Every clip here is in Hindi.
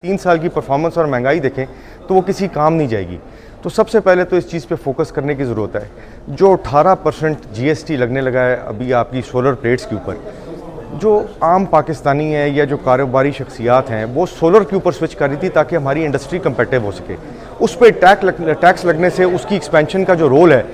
3 साल की परफॉर्मेंस और महंगाई देखें तो वो किसी काम नहीं जाएगी। तो सबसे पहले तो इस चीज़ पे फोकस करने की ज़रूरत है। जो 18% जीएसटी लगने लगा है अभी आपकी सोलर प्लेट्स के ऊपर, जो आम पाकिस्तानी है या जो कारोबारी शख्सियात हैं वो सोलर के ऊपर स्विच कर रही थी ताकि हमारी इंडस्ट्री कंपेटिटिव हो सके। उस पर टैक्स लगने से उसकी एक्सपेंशन का जो रोल है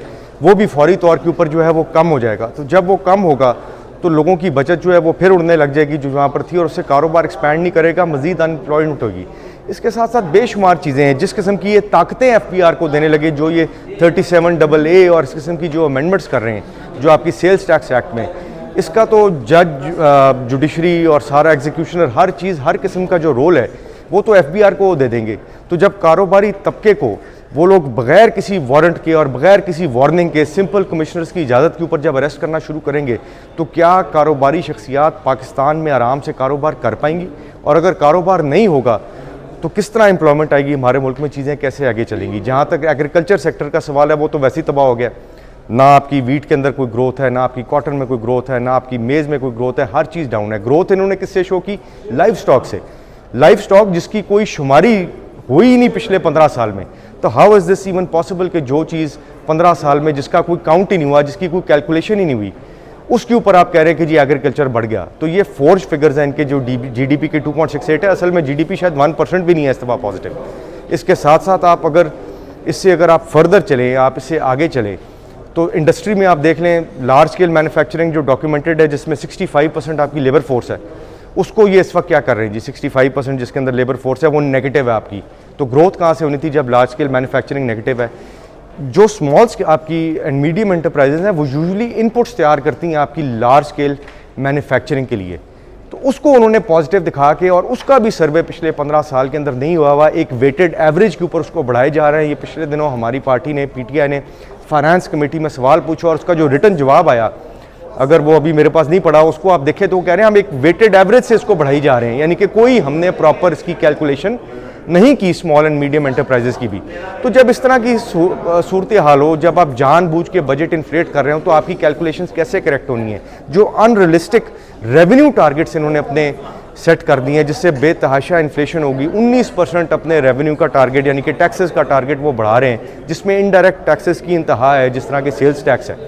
वो भी फौरी तौर के ऊपर जो है वो कम हो जाएगा। तो जब वो कम होगा तो लोगों की बचत जो है वो फिर उड़ने लग जाएगी जो वहाँ पर थी, और उससे कारोबार एक्सपैंड नहीं करेगा, मज़ीद अनएम्प्लॉयमेंट होगी। इसके साथ साथ बेशुमार चीज़ें हैं जिस किस्म की ये ताकतें एफपीआर को देने लगे, जो ये 37AA और इस किस्म की जो अमेंडमेंट्स कर रहे हैं जो आपकी सेल्स टैक्स एक्ट में, इसका तो जज, जुडिशरी और सारा एग्जीक्यूशनर हर चीज़ हर किस्म का जो रोल है वो तो एफबीआर को दे देंगे। तो जब कारोबारी तबके को वो लोग बगैर किसी वारंट के और बगैर किसी वार्निंग के सिंपल कमिश्नर्स की इजाज़त के ऊपर जब अरेस्ट करना शुरू करेंगे तो क्या कारोबारी शख्सियात पाकिस्तान में आराम से कारोबार कर पाएंगी? और अगर कारोबार नहीं होगा तो किस तरह एम्प्लॉयमेंट आएगी हमारे मुल्क में, चीज़ें कैसे आगे चलेंगी? जहाँ तक एग्रीकल्चर सेक्टर का सवाल है वो तो वैसे ही तबाह हो गया। ना आपकी वीट के अंदर कोई ग्रोथ है, ना आपकी कॉटन में कोई ग्रोथ है, ना आपकी मेज़ में कोई ग्रोथ है, हर चीज़ डाउन है। ग्रोथ इन्होंने किससे शो की? लाइव स्टॉक से। लाइव स्टॉक जिसकी कोई शुमारी हुई ही नहीं पिछले 15 साल में। तो how is this even possible कि जो चीज़ 15 साल में जिसका कोई काउंट ही नहीं हुआ, जिसकी कोई कैलकुलेशन ही नहीं हुई, उसके ऊपर आप कह रहे हैं कि जी एग्रीकल्चर बढ़ गया। तो ये फोर्ज फिगर्स हैं इनके, जो जीडीपी के 2.68 है, असल में जीडीपी शायद 1% भी नहीं है इस दफ़ा पॉजिटिव। इसके साथ साथ आप अगर आप फर्दर चलें, आप इससे आगे चलें तो इंडस्ट्री में आप देख लें, लार्ज स्केल मैन्युफैक्चरिंग जो डॉक्यूमेंटेड है जिसमें 65% आपकी लेबर फोर्स है, उसको ये इस वक्त क्या कर रहे हैं जी? 65% जिसके अंदर लेबर फोर्स है वो नेगेटिव है आपकी। तो ग्रोथ कहाँ से होनी थी जब लार्ज स्केल मैन्युफैक्चरिंग नेगेटिव है? जो स्मॉल्स आपकी एंड मीडियम एंटरप्राइजेज हैं वो यूजुअली इनपुट्स तैयार करती हैं आपकी लार्ज स्केल मैन्युफैक्चरिंग के लिए। तो उसको उन्होंने पॉजिटिव दिखा के, और उसका भी सर्वे पिछले 15 साल के अंदर नहीं हुआ, एक वेटेड एवरेज के ऊपर उसको बढ़ाए जा रहे हैं। ये पिछले दिनों हमारी पार्टी ने, पीटीआई ने, फाइनेंस कमेटी में सवाल पूछा और उसका जो रिटर्न जवाब आया, अगर वो अभी मेरे पास नहीं पड़ा, उसको आप देखें तो वो कह रहे हैं हम एक वेटेड एवरेज से इसको बढ़ाई जा रहे हैं, यानी कि कोई हमने प्रॉपर इसकी कैलकुलेशन नहीं की स्मॉल एंड मीडियम एंटरप्राइजेस की भी। तो जब इस तरह की सूरत हाल हो, जब आप जानबूझ के बजट इन्फ्लेट कर रहे हो, तो आपकी कैलकुलेशंस कैसे करेक्ट होनी है? जो अनरियलिस्टिक रेवेन्यू टारगेट्स इन्होंने अपने सेट कर दिए हैं जिससे बेतहाशा इन्फ्लेशन होगी। 19% अपने रेवेन्यू का टारगेट यानी कि टैक्सेस का टारगेट वो बढ़ा रहे हैं, जिसमें इनडायरेक्ट टैक्सेस की इंतहा है, जिस तरह के सेल्स टैक्स है।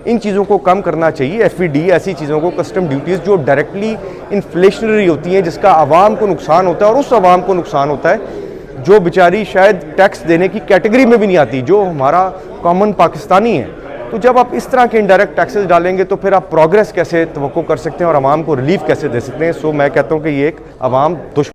इन चीज़ों को कम करना चाहिए। एफईडी ऐसी चीज़ों को, कस्टम ड्यूटीज़ जो डायरेक्टली इन्फ्लेशनरी होती हैं, जिसका आवाम को नुकसान होता है, और उस आवाम को नुकसान होता है जो बेचारी शायद टैक्स देने की कैटेगरी में भी नहीं आती, जो हमारा कॉमन पाकिस्तानी है। तो जब आप इस तरह के इनडायरेक्ट टैक्सेस डालेंगे तो फिर आप प्रोग्रेस कैसे तवक्को कर सकते हैं और आवाम को रिलीफ कैसे दे सकते हैं? सो मैं कहता हूँ कि ये एक आवाम दुश्मन